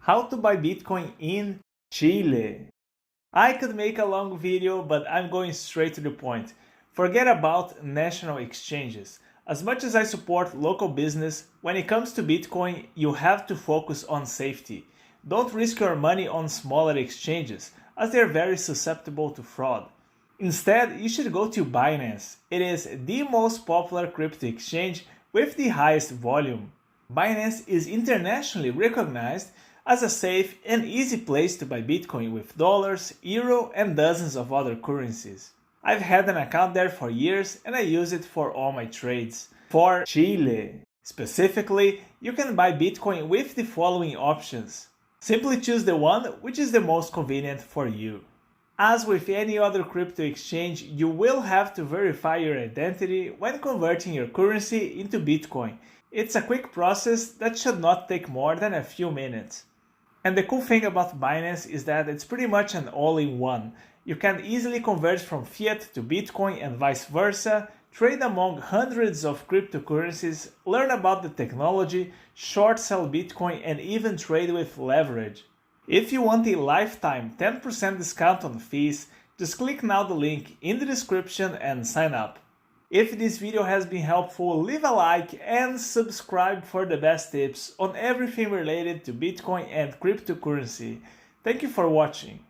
How to buy Bitcoin in Chile. I could make a long video, but I'm going straight to the point. Forget about national exchanges. As much as I support local business, when it comes to Bitcoin, you have to focus on safety. Don't risk your money on smaller exchanges, as they are very susceptible to fraud. Instead, you should go to Binance. It is the most popular crypto exchange with the highest volume. Binance is internationally recognized as a safe and easy place to buy Bitcoin with dollars, euro, and dozens of other currencies. I've had an account there for years and I use it for all my trades. For Chile, specifically, you can buy Bitcoin with the following options. Simply choose the one which is the most convenient for you. As with any other crypto exchange, you will have to verify your identity when converting your currency into Bitcoin. It's a quick process that should not take more than a few minutes. And the cool thing about Binance is that it's pretty much an all-in-one. You can easily convert from fiat to Bitcoin and vice versa, trade among hundreds of cryptocurrencies, learn about the technology, short sell Bitcoin, and even trade with leverage. If you want a lifetime 10% discount on fees, just click now the link in the description and sign up. If this video has been helpful, leave a like and subscribe for the best tips on everything related to Bitcoin and cryptocurrency. Thank you for watching.